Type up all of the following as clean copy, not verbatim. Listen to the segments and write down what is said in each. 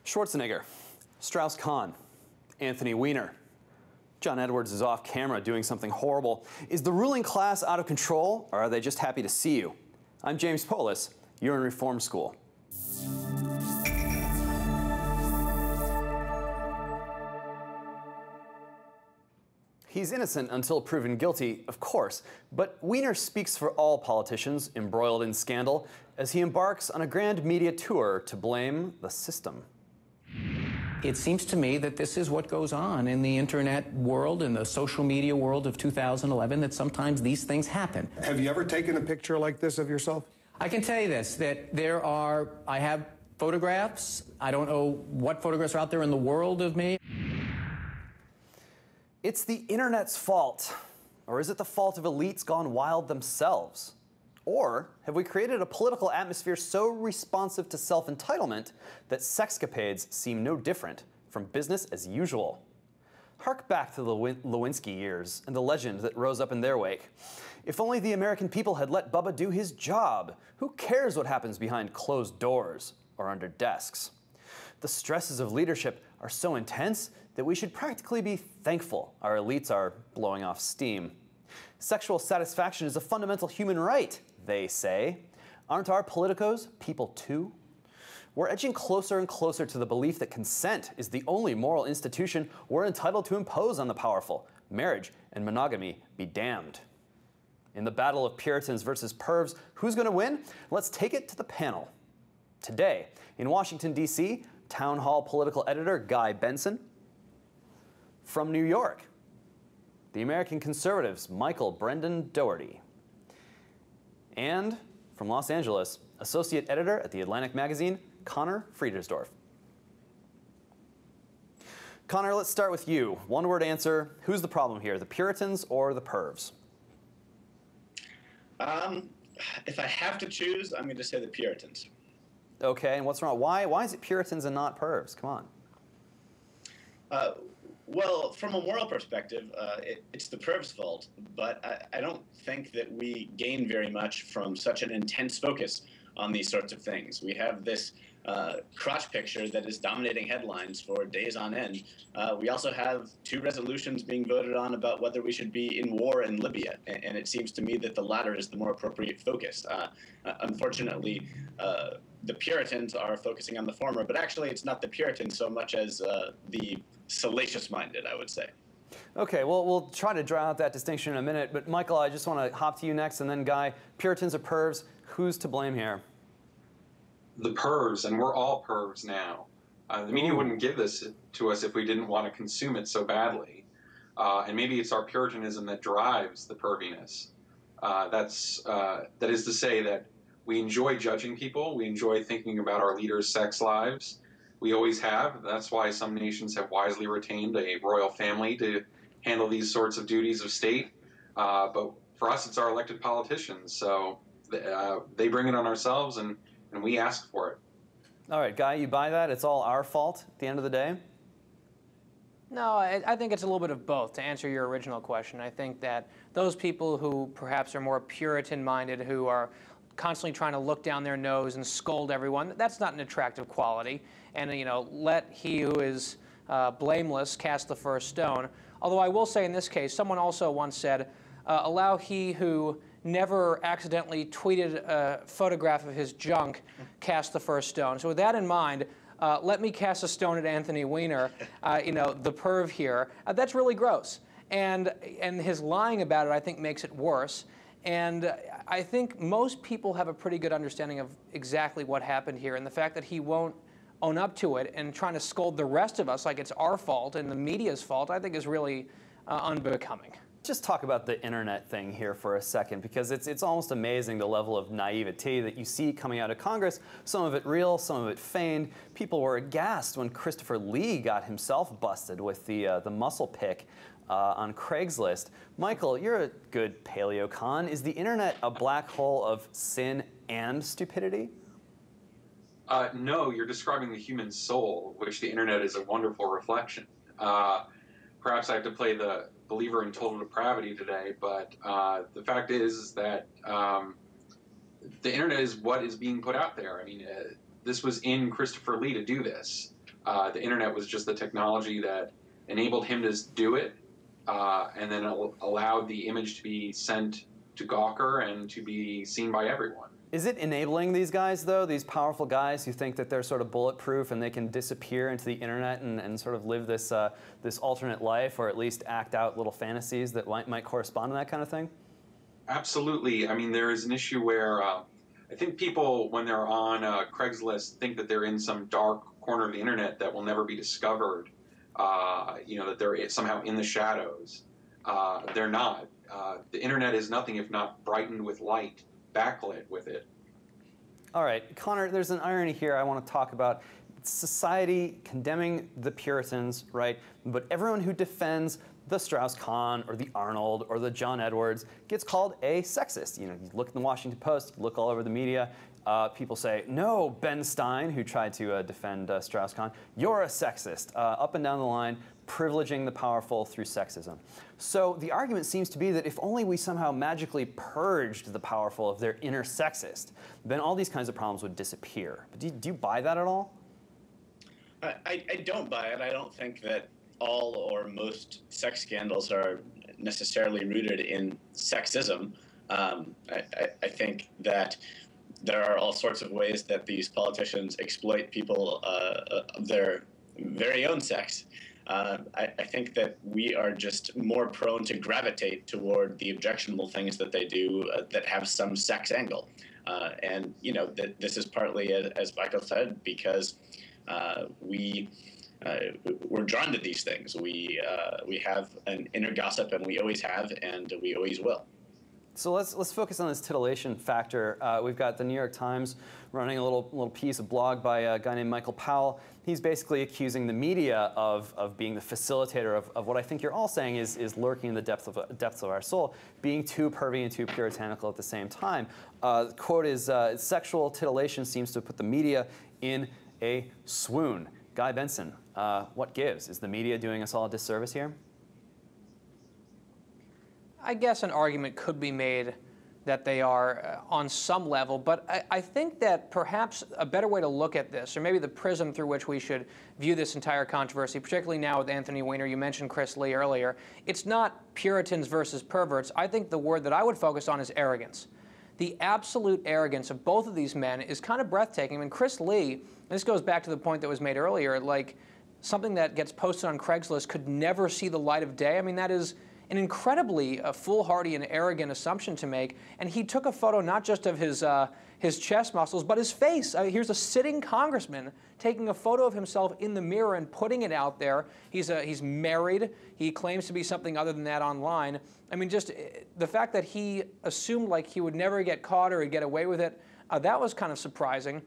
Schwarzenegger, Strauss-Kahn, Anthony Weiner. John Edwards is off camera doing something horrible. Is the ruling class out of control, or are they just happy to see you? I'm James Polis. You're in Reform School. He's innocent until proven guilty, of course, but Weiner speaks for all politicians embroiled in scandal as he embarks on a grand media tour to blame the system. It seems to me that this is what goes on in the internet world, in the social media world of 2011, that sometimes these things happen. Have you ever taken a picture like this of yourself? I can tell you this, that I have photographs. I don't know what photographs are out there in the world of me. It's the internet's fault. Or is it the fault of elites gone wild themselves? Or have we created a political atmosphere so responsive to self-entitlement that sexcapades seem no different from business as usual? Hark back to the Lewinsky years and the legend that rose up in their wake. If only the American people had let Bubba do his job. Who cares what happens behind closed doors or under desks? The stresses of leadership are so intense that we should practically be thankful our elites are blowing off steam. Sexual satisfaction is a fundamental human right, they say. Aren't our politicos people too? We're edging closer and closer to the belief that consent is the only moral institution we're entitled to impose on the powerful. Marriage and monogamy be damned. In the battle of Puritans versus pervs, who's going to win? Let's take it to the panel. Today, in Washington, D.C., Town Hall political editor Guy Benson. From New York, the American Conservatives' Michael Brendan Doherty. And from Los Angeles, associate editor at the Atlantic magazine, Connor Friedersdorf. Connor, let's start with you. One-word answer. Who's the problem here, the Puritans or the pervs? If I have to choose, I'm going to say the Puritans. Okay, and what's wrong? Why is it Puritans and not pervs? Come on. Well, from a moral perspective, it's the pervs' fault, but I don't think that we gain very much from such an intense focus on these sorts of things. We have this crotch picture that is dominating headlines for days on end. We also have 2 resolutions being voted on about whether we should be in war in Libya, and it seems to me that the latter is the more appropriate focus. Unfortunately, the Puritans are focusing on the former, but actually it's not the Puritans so much as the salacious-minded, I would say. Okay, well, we'll try to draw out that distinction in a minute, but Michael, I just want to hop to you next, and then Guy, Puritans or pervs, who's to blame here? The pervs, and we're all pervs now. The media wouldn't give this to us if we didn't want to consume it so badly. And maybe it's our Puritanism that drives the perviness. That is to say that we enjoy judging people. We enjoy thinking about our leaders' sex lives. We always have. That's why some nations have wisely retained a royal family to handle these sorts of duties of state. But for us, it's our elected politicians. So they bring it on ourselves, and we ask for it. All right, Guy, you buy that? It's all our fault at the end of the day? No, I think it's a little bit of both. To answer your original question, I think that those people who perhaps are more Puritan-minded, who are constantly trying to look down their nose and scold everyone, that's not an attractive quality. And, let he who is blameless cast the first stone. Although I will say in this case, someone also once said, allow he who never accidentally tweeted a photograph of his junk cast the first stone. So with that in mind, let me cast a stone at Anthony Weiner, the perv here. That's really gross. And his lying about it, I think, makes it worse. And I think most people have a pretty good understanding of exactly what happened here, and the fact that he won't own up to it and trying to scold the rest of us like it's our fault and the media's fault, I think is really unbecoming. Just talk about the internet thing here for a second, because it's almost amazing the level of naivety that you see coming out of Congress. Some of it real, some of it feigned. People were aghast when Christopher Lee got himself busted with the muscle pic on Craigslist. Michael, you're a good paleocon. Is the internet a black hole of sin and stupidity? No, you're describing the human soul, which the internet is a wonderful reflection. Perhaps I have to play the believer in total depravity today, but the fact is that the internet is what is being put out there. I mean, this was in Christopher Lee to do this. The internet was just the technology that enabled him to do it, and then allowed the image to be sent to Gawker and to be seen by everyone. Is it enabling these guys, though, these powerful guys who think that they're sort of bulletproof and they can disappear into the internet and sort of live this, this alternate life, or at least act out little fantasies that might correspond to that kind of thing? Absolutely. I mean, there is an issue where I think people, when they're on Craigslist, think that they're in some dark corner of the internet that will never be discovered, that they're somehow in the shadows. They're not. The internet is nothing if not brightened with light, backlit with it. All right, Connor, there's an irony here I want to talk about. Society condemning the Puritans, right? But everyone who defends the Strauss-Kahn or the Arnold or the John Edwards gets called a sexist. You look in the Washington Post, you look all over the media, people say, no, Ben Stein, who tried to defend Strauss-Kahn, you're a sexist. Up and down the line, privileging the powerful through sexism. So the argument seems to be that if only we somehow magically purged the powerful of their inner sexist, then all these kinds of problems would disappear. But do you buy that at all? I don't buy it. I don't think that all or most sex scandals are necessarily rooted in sexism. I think that there are all sorts of ways that these politicians exploit people of their very own sex. I think that we are just more prone to gravitate toward the objectionable things that they do that have some sex angle. And, this is partly, as Michael said, because we're drawn to these things. We have an inner gossip, and we always have, and we always will. So let's focus on this titillation factor. We've got the New York Times running a little piece, a blog by a guy named Michael Powell. He's basically accusing the media of being the facilitator of what I think you're all saying is lurking in the depths of our soul, being too pervy and too puritanical at the same time. The quote is, sexual titillation seems to put the media in a swoon. Guy Benson, what gives? Is the media doing us all a disservice here? I guess an argument could be made that they are on some level, but I think that perhaps a better way to look at this, or maybe the prism through which we should view this entire controversy, particularly now with Anthony Weiner, you mentioned Chris Lee earlier, it's not Puritans versus perverts. I think the word that I would focus on is arrogance. The absolute arrogance of both of these men is kind of breathtaking. I mean, Chris Lee, this goes back to the point that was made earlier, like something that gets posted on Craigslist could never see the light of day. I mean, that is an incredibly foolhardy and arrogant assumption to make. And he took a photo not just of his chest muscles, but his face. Here's a sitting congressman taking a photo of himself in the mirror and putting it out there. He's married. He claims to be something other than that online. I mean, just the fact that he assumed like he would never get caught or he'd get away with it, that was kind of surprising.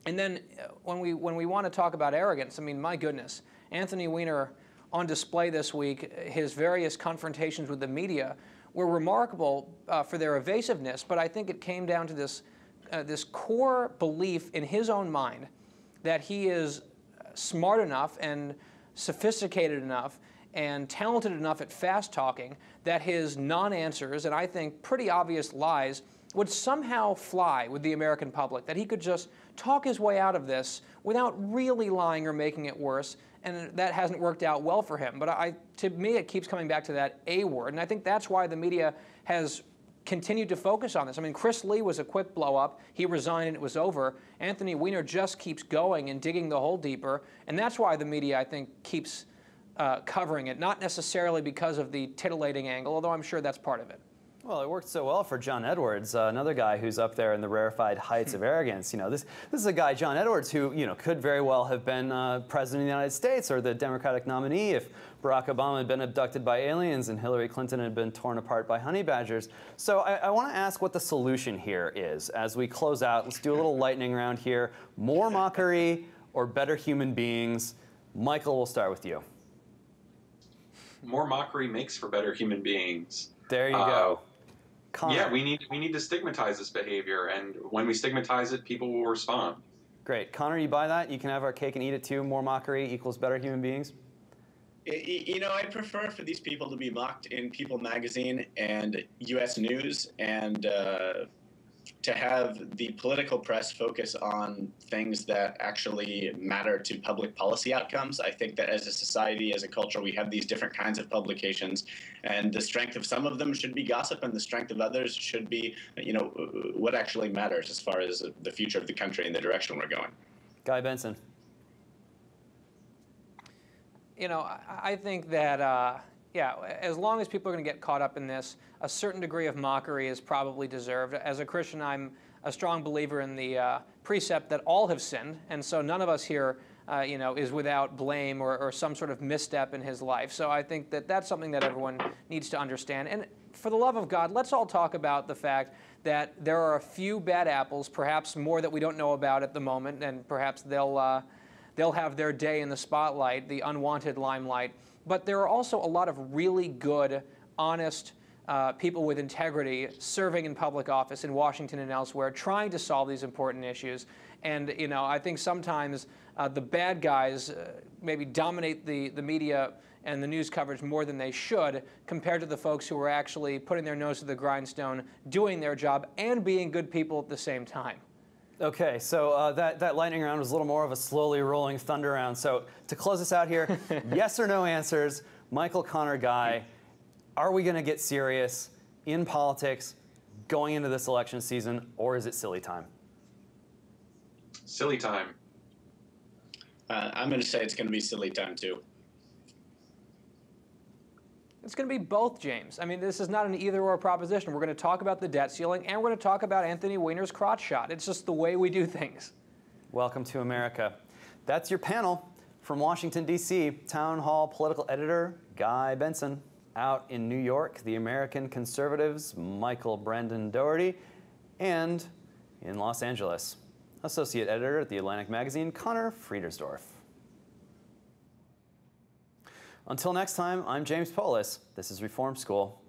And then when we want to talk about arrogance, I mean, my goodness, Anthony Weiner on display this week, his various confrontations with the media were remarkable for their evasiveness, but I think it came down to this core belief in his own mind that he is smart enough and sophisticated enough and talented enough at fast talking that his non-answers, and I think pretty obvious lies, would somehow fly with the American public, that he could just talk his way out of this without really lying or making it worse, and that hasn't worked out well for him. But to me, it keeps coming back to that A word, and I think that's why the media has continued to focus on this. I mean, Chris Lee was a quick blow-up. He resigned and it was over. Anthony Weiner just keeps going and digging the hole deeper, and that's why the media, I think, keeps covering it, not necessarily because of the titillating angle, although I'm sure that's part of it. Well, it worked so well for John Edwards, another guy who's up there in the rarefied heights of arrogance. This is a guy, John Edwards, who could very well have been president of the United States or the Democratic nominee if Barack Obama had been abducted by aliens and Hillary Clinton had been torn apart by honey badgers. So I want to ask what the solution here is. As we close out, let's do a little lightning round here. More mockery or better human beings? Michael, we'll start with you. More mockery makes for better human beings. There you go. Connor. Yeah, we need to stigmatize this behavior, and when we stigmatize it, people will respond. Great. Connor, you buy that? You can have our cake and eat it too. More mockery equals better human beings? I prefer for these people to be mocked in People magazine and U.S. News and to have the political press focus on things that actually matter to public policy outcomes. I think that as a society, as a culture, we have these different kinds of publications, and the strength of some of them should be gossip, and the strength of others should be, what actually matters as far as the future of the country and the direction we're going. Guy Benson. I think that, yeah, as long as people are going to get caught up in this, a certain degree of mockery is probably deserved. As a Christian, I'm a strong believer in the precept that all have sinned, and so none of us here, is without blame or some sort of misstep in his life. So I think that that's something that everyone needs to understand. And for the love of God, let's all talk about the fact that there are a few bad apples, perhaps more that we don't know about at the moment, and perhaps they'll have their day in the spotlight, the unwanted limelight. But there are also a lot of really good, honest people with integrity serving in public office in Washington and elsewhere, trying to solve these important issues. And I think sometimes the bad guys maybe dominate the media and the news coverage more than they should, compared to the folks who are actually putting their nose to the grindstone, doing their job, and being good people at the same time. Okay, so that lightning round was a little more of a slowly rolling thunder round. So to close us out here, yes or no answers. Michael, Connor, Guy, are we going to get serious in politics going into this election season, or is it silly time? Silly time. I'm going to say it's going to be silly time, too. It's going to be both, James. I mean, this is not an either-or proposition. We're going to talk about the debt ceiling, and we're going to talk about Anthony Weiner's crotch shot. It's just the way we do things. Welcome to America. That's your panel. From Washington, D.C., Town Hall political editor Guy Benson. Out in New York, the American conservatives, Michael Brendan Doherty. And in Los Angeles, associate editor at The Atlantic Magazine, Connor Friedersdorf. Until next time, I'm James Polis. This is Reform School.